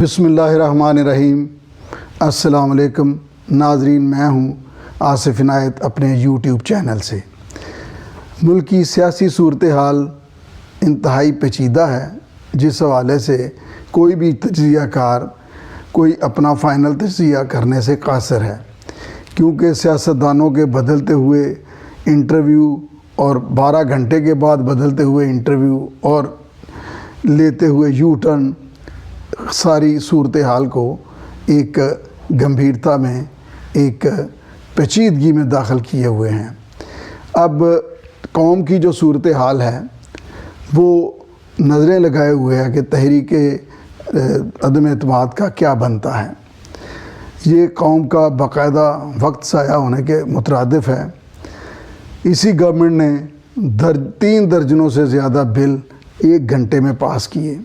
بسم اللہ الرحمن الرحیم۔ السلام علیکم ناظرین، میں ہوں آصف عنایت اپنے یوٹیوب چینل سے۔ ملک کی سیاسی صورتحال انتہائی پیچیدہ ہے، جس حوالے سے کوئی بھی تجزیہ کار کوئی اپنا فائنل تجزیہ کرنے سے قاصر ہے، کیونکہ سیاستدانوں کے بدلتے ہوئے انٹرویو اور 12 گھنٹے کے بعد بدلتے ہوئے انٹرویو اور لیتے ہوئے یو ٹرن ساری صورتحال کو ایک گمبھیرتا میں، ایک پیچیدگی میں داخل کیے ہوئے ہیں۔ اب قوم کی جو صورتحال ہے وہ نظریں لگائے ہوئے ہے کہ تحریک عدم اعتماد کا کیا بنتا ہے۔ یہ قوم کا باقاعدہ وقت ضائع ہونے کے مترادف ہے۔ اسی گورنمنٹ نے 3 درجنوں سے زیادہ بل 1 گھنٹے میں پاس کیے۔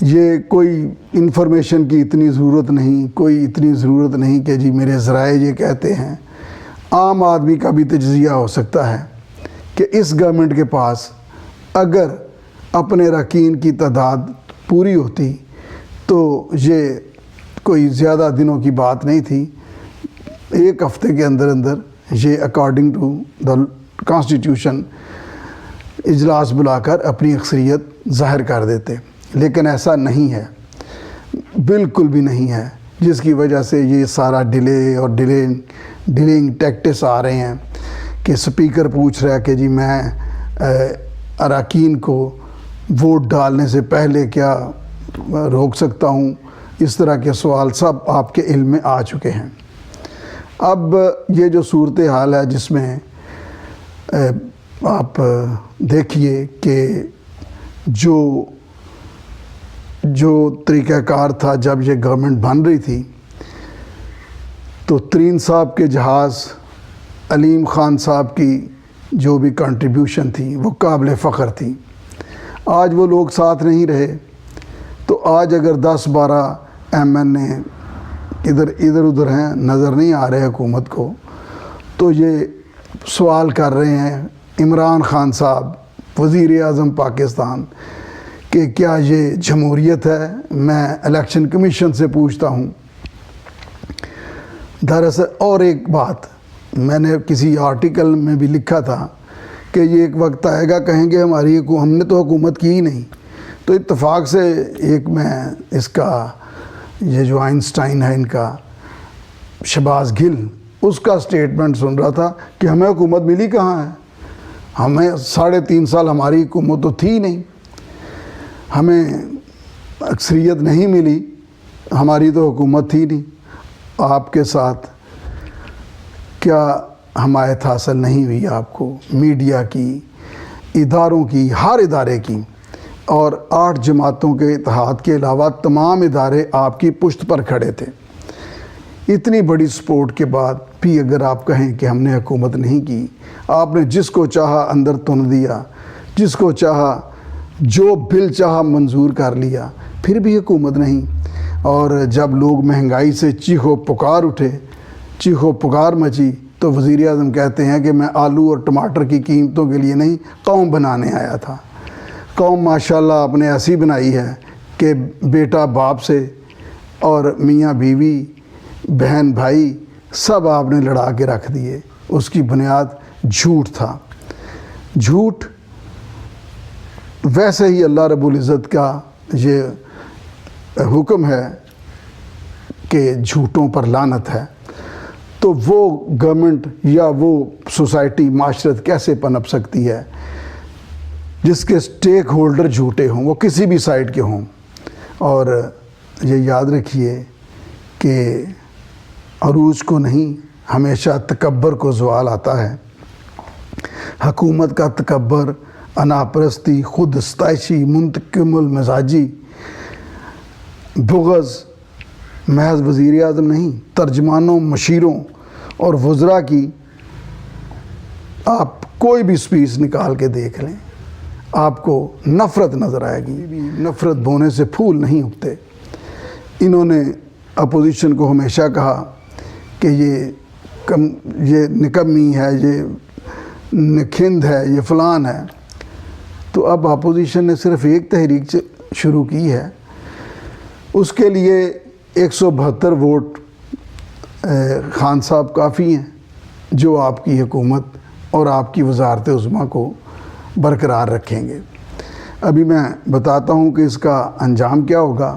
یہ کوئی انفارمیشن کی اتنی ضرورت نہیں، کوئی اتنی ضرورت نہیں کہ جی میرے ذرائع یہ کہتے ہیں۔ عام آدمی کا بھی تجزیہ ہو سکتا ہے کہ اس گورنمنٹ کے پاس اگر اپنے اراکین کی تعداد پوری ہوتی تو یہ کوئی زیادہ دنوں کی بات نہیں تھی۔ 1 ہفتے کے اندر یہ اکارڈنگ ٹو دا کانسٹیٹیوشن اجلاس بلا کر اپنی اکثریت ظاہر کر دیتے، لیکن ایسا نہیں ہے، بالکل بھی نہیں ہے، جس کی وجہ سے یہ سارا ڈیلے اور ڈیلنگ ٹیکٹس آ رہے ہیں کہ سپیکر پوچھ رہا ہے کہ جی میں اراکین کو ووٹ ڈالنے سے پہلے کیا روک سکتا ہوں۔ اس طرح کے سوال سب آپ کے علم میں آ چکے ہیں۔ اب یہ جو صورتحال ہے جس میں آپ دیکھیے کہ جو طریقہ کار تھا جب یہ گورنمنٹ بن رہی تھی تو ترین صاحب کے جہاز، علیم خان صاحب کی جو بھی کنٹریبیوشن تھی وہ قابل فخر تھی۔ آج وہ لوگ ساتھ نہیں رہے تو آج اگر 10-12 ایم این اے ادھر ادھر ہیں، نظر نہیں آ رہے حکومت کو، تو یہ سوال کر رہے ہیں عمران خان صاحب وزیر اعظم پاکستان کہ کیا یہ جمہوریت ہے؟ میں الیکشن کمیشن سے پوچھتا ہوں۔ دراصل اور ایک بات میں نے کسی آرٹیکل میں بھی لکھا تھا کہ یہ ایک وقت آئے گا کہیں گے ہم نے تو حکومت کی ہی نہیں۔ تو اتفاق سے ایک میں اس کا یہ جو آئنسٹائن ہے ان کا شہباز گل، اس کا سٹیٹمنٹ سن رہا تھا کہ ہمیں حکومت ملی کہاں ہے، ہمیں 3.5 سال ہماری حکومت تو تھی نہیں، ہمیں اکثریت نہیں ملی، ہماری تو حکومت تھی نہیں۔ آپ کے ساتھ کیا حمایت حاصل نہیں ہوئی آپ کو میڈیا کی، اداروں کی، ہر ادارے کی، اور 8 جماعتوں کے اتحاد کے علاوہ تمام ادارے آپ کی پشت پر کھڑے تھے۔ اتنی بڑی سپورٹ کے بعد بھی اگر آپ کہیں کہ ہم نے حکومت نہیں کی، آپ نے جس کو چاہا اندر تن دیا، جس کو چاہا جو بل چاہا منظور کر لیا، پھر بھی حکومت نہیں۔ اور جب لوگ مہنگائی سے چیخو پکار اٹھے، چیخو پکار مچی، تو وزیر اعظم کہتے ہیں کہ میں آلو اور ٹماٹر کی قیمتوں کے لیے نہیں، قوم بنانے آیا تھا۔ قوم ماشاءاللہ آپ نے ایسی بنائی ہے کہ بیٹا باپ سے اور میاں بیوی، بہن بھائی سب آپ نے لڑا کے رکھ دیے۔ اس کی بنیاد جھوٹ تھا۔ جھوٹ ویسے ہی اللہ رب العزت کا یہ حکم ہے کہ جھوٹوں پر لعنت ہے، تو وہ گورنمنٹ یا وہ سوسائٹی، معاشرت کیسے پنپ سکتی ہے جس کے سٹیک ہولڈر جھوٹے ہوں، وہ کسی بھی سائڈ کے ہوں۔ اور یہ یاد رکھیے کہ عروج کو نہیں، ہمیشہ تکبر کو زوال آتا ہے۔ حکومت کا تکبر، انا پرستی، خود ستائشی، منتقم المزاجی، بغض محض وزیر اعظم نہیں، ترجمانوں، مشیروں اور وزراء کی آپ کوئی بھی سپیچ نکال کے دیکھ لیں، آپ کو نفرت نظر آئے گی۔ نفرت بونے سے پھول نہیں اگتے۔ انہوں نے اپوزیشن کو ہمیشہ کہا کہ یہ نکمی ہے، یہ نکھند ہے، یہ فلان ہے۔ تو اب اپوزیشن نے صرف ایک تحریک شروع کی ہے اس کے لیے 172 ووٹ خان صاحب کافی ہیں جو آپ کی حکومت اور آپ کی وزارت عظمیٰ کو برقرار رکھیں گے۔ ابھی میں بتاتا ہوں کہ اس کا انجام کیا ہوگا۔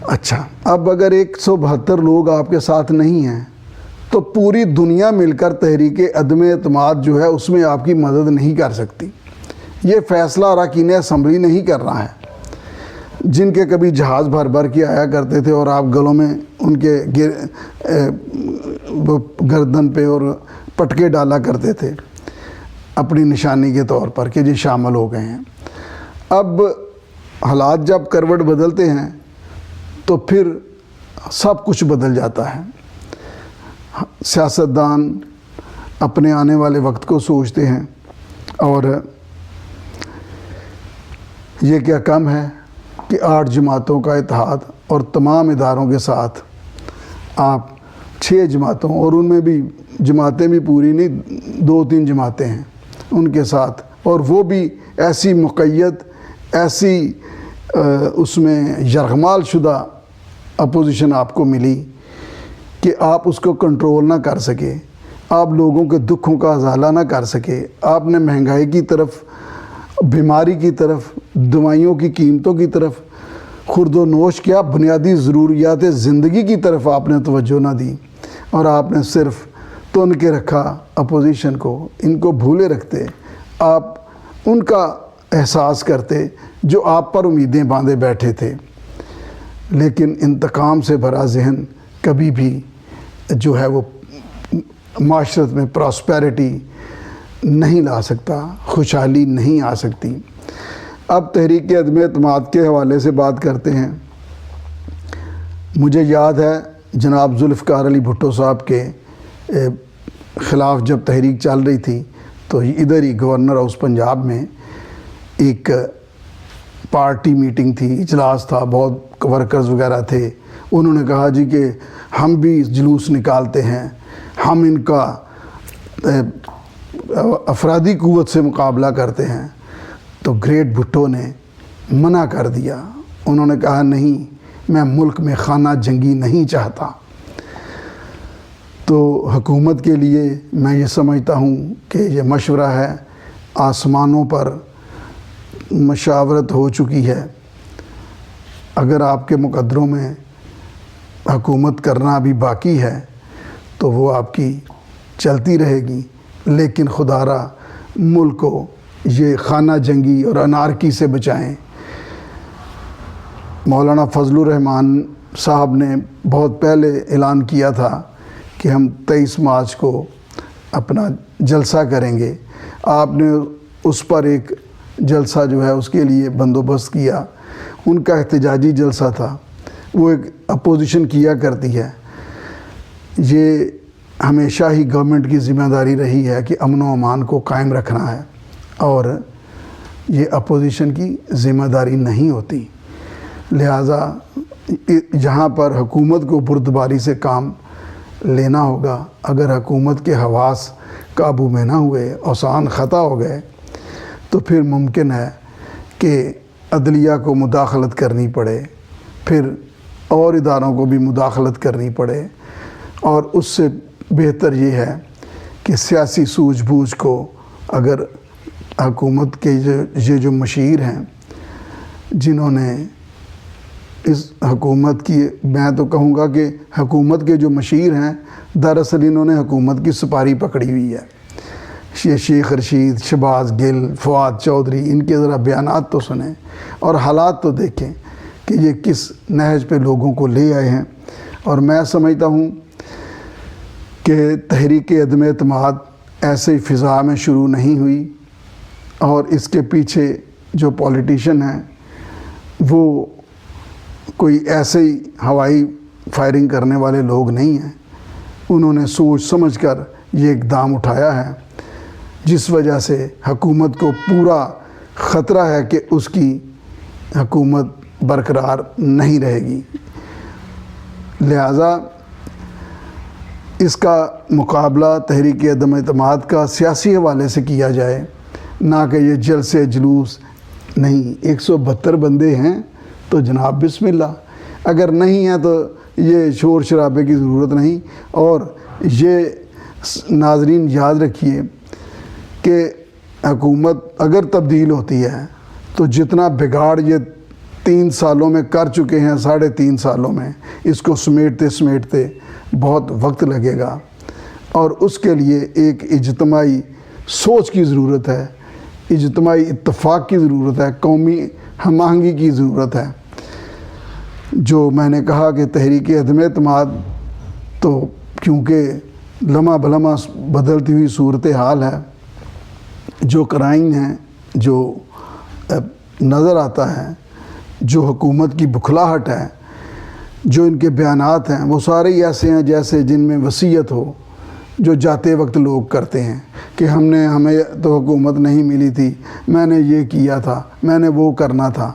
اچھا، اب اگر 172 لوگ آپ کے ساتھ نہیں ہیں تو پوری دنیا مل کر تحریک عدم اعتماد جو ہے اس میں آپ کی مدد نہیں کر سکتی۔ یہ فیصلہ اراکین اسمبلی نہیں کر رہا ہے، جن کے کبھی جہاز بھر بھر کے آیا کرتے تھے اور آپ گلوں میں ان کے گردن پہ اور پٹکے ڈالا کرتے تھے اپنی نشانی کے طور پر کہ جی شامل ہو گئے ہیں۔ اب حالات جب کروٹ بدلتے ہیں تو پھر سب کچھ بدل جاتا ہے۔ سیاستدان اپنے آنے والے وقت کو سوچتے ہیں، اور یہ کیا کم ہے کہ 8 جماعتوں کا اتحاد اور تمام اداروں کے ساتھ آپ 6 جماعتوں، اور ان میں بھی جماعتیں بھی پوری نہیں، 2-3 جماعتیں ہیں ان کے ساتھ، اور وہ بھی ایسی مقید، ایسی اس میں یرغمال شدہ اپوزیشن آپ کو ملی کہ آپ اس کو کنٹرول نہ کر سکے، آپ لوگوں کے دکھوں کا ازالہ نہ کر سکے۔ آپ نے مہنگائی کی طرف، بیماری کی طرف، دوائیوں کی قیمتوں کی طرف، خورد و نوش کیا بنیادی ضروریات زندگی کی طرف آپ نے توجہ نہ دی، اور آپ نے صرف تن کے رکھا اپوزیشن کو۔ ان کو بھولے رکھتے، آپ ان کا احساس کرتے جو آپ پر امیدیں باندھے بیٹھے تھے۔ لیکن انتقام سے بھرا ذہن کبھی بھی جو ہے وہ معاشرت میں پراسپیرٹی نہیں لا سکتا، خوشحالی نہیں آ سکتی۔ اب تحریک عدم اعتماد کے حوالے سے بات کرتے ہیں۔ مجھے یاد ہے جناب ذوالفقار علی بھٹو صاحب کے خلاف جب تحریک چل رہی تھی تو ادھر ہی گورنر ہاؤس پنجاب میں ایک پارٹی میٹنگ تھی، اجلاس تھا، بہت ورکرز وغیرہ تھے۔ انہوں نے کہا جی کہ ہم بھی جلوس نکالتے ہیں، ہم ان کا افرادی قوت سے مقابلہ کرتے ہیں۔ تو گریٹ بھٹو نے منع کر دیا، انہوں نے کہا نہیں، میں ملک میں خانہ جنگی نہیں چاہتا۔ تو حکومت کے لیے میں یہ سمجھتا ہوں کہ یہ مشورہ ہے، آسمانوں پر مشاورت ہو چکی ہے۔ اگر آپ کے مقدروں میں حکومت کرنا ابھی باقی ہے تو وہ آپ کی چلتی رہے گی، لیکن خدا را ملک کو یہ خانہ جنگی اور انارکی سے بچائیں۔ مولانا فضل الرحمان صاحب نے بہت پہلے اعلان کیا تھا کہ ہم 23 مارچ کو اپنا جلسہ کریں گے۔ آپ نے اس پر ایک جلسہ جو ہے اس کے لیے بندوبست کیا، ان کا احتجاجی جلسہ تھا۔ وہ ایک اپوزیشن کیا کرتی ہے، یہ ہمیشہ ہی گورنمنٹ کی ذمہ داری رہی ہے کہ امن و امان کو قائم رکھنا ہے، اور یہ اپوزیشن کی ذمہ داری نہیں ہوتی۔ لہٰذا جہاں پر حکومت کو بردباری سے کام لینا ہوگا، اگر حکومت کے حواس قابو میں نہ ہوئے، اوسان خطا ہو گئے، تو پھر ممکن ہے کہ عدلیہ کو مداخلت کرنی پڑے، پھر اور اداروں کو بھی مداخلت کرنی پڑے، اور اس سے بہتر یہ ہے کہ سیاسی سوجھ بوجھ کو اگر حکومت کے یہ جو مشیر ہیں جنہوں نے اس حکومت کی، میں تو کہوں گا کہ حکومت کے جو مشیر ہیں دراصل انہوں نے حکومت کی سپاری پکڑی ہوئی ہے۔ یہ شیخ رشید، شہباز گل، فواد چودھری، ان کے ذرا بیانات تو سنیں اور حالات تو دیکھیں کہ یہ کس نہج پہ لوگوں کو لے آئے ہیں۔ اور میں سمجھتا ہوں کہ تحریک عدم اعتماد ایسے فضا میں شروع نہیں ہوئی، اور اس کے پیچھے جو پولیٹیشن ہیں وہ کوئی ایسے ہی ہوائی فائرنگ کرنے والے لوگ نہیں ہیں، انہوں نے سوچ سمجھ کر یہ اقدام اٹھایا ہے، جس وجہ سے حکومت کو پورا خطرہ ہے کہ اس کی حکومت برقرار نہیں رہے گی۔ لہٰذا اس کا مقابلہ تحریک عدم اعتماد کا سیاسی حوالے سے کیا جائے، نہ کہ یہ جلسے جلوس نہیں۔ 172 بندے ہیں تو جناب بسم اللہ، اگر نہیں ہے تو یہ شور شرابے کی ضرورت نہیں۔ اور یہ ناظرین یاد رکھیے کہ حکومت اگر تبدیل ہوتی ہے تو جتنا بگاڑ یہ 3 سالوں میں کر چکے ہیں، 3.5 سالوں میں، اس کو سمیٹتے بہت وقت لگے گا، اور اس کے لیے ایک اجتماعی سوچ کی ضرورت ہے، اجتماعی اتفاق کی ضرورت ہے، قومی ہم آہنگی کی ضرورت ہے۔ جو میں نے کہا کہ تحریک عدم اعتماد تو کیونکہ لمحہ بلمحہ بدلتی ہوئی صورتحال ہے، جو کرائم ہیں، جو نظر آتا ہے، جو حکومت کی بکھلاہٹ ہے، جو ان کے بیانات ہیں، وہ سارے ہی ایسے ہیں جیسے جن میں وصیت ہو، جو جاتے وقت لوگ کرتے ہیں کہ ہمیں تو حکومت نہیں ملی تھی، میں نے یہ کیا تھا، میں نے وہ کرنا تھا۔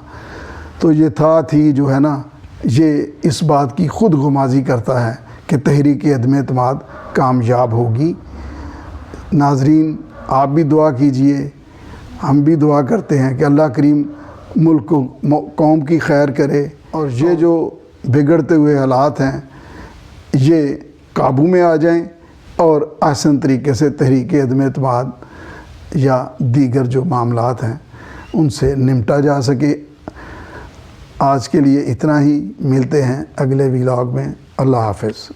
تو یہ تھی جو ہے نا، یہ اس بات کی خود غمازی کرتا ہے کہ تحریک عدم اعتماد کامیاب ہوگی۔ ناظرین، آپ بھی دعا کیجئے، ہم بھی دعا کرتے ہیں کہ اللہ کریم ملک کو، قوم کی خیر کرے، اور یہ جو بگڑتے ہوئے حالات ہیں یہ قابو میں آ جائیں، اور آسان طریقے سے تحریک عدم اعتماد یا دیگر جو معاملات ہیں ان سے نمٹا جا سکے۔ آج کے لیے اتنا ہی، ملتے ہیں اگلے ولاگ میں۔ اللہ حافظ۔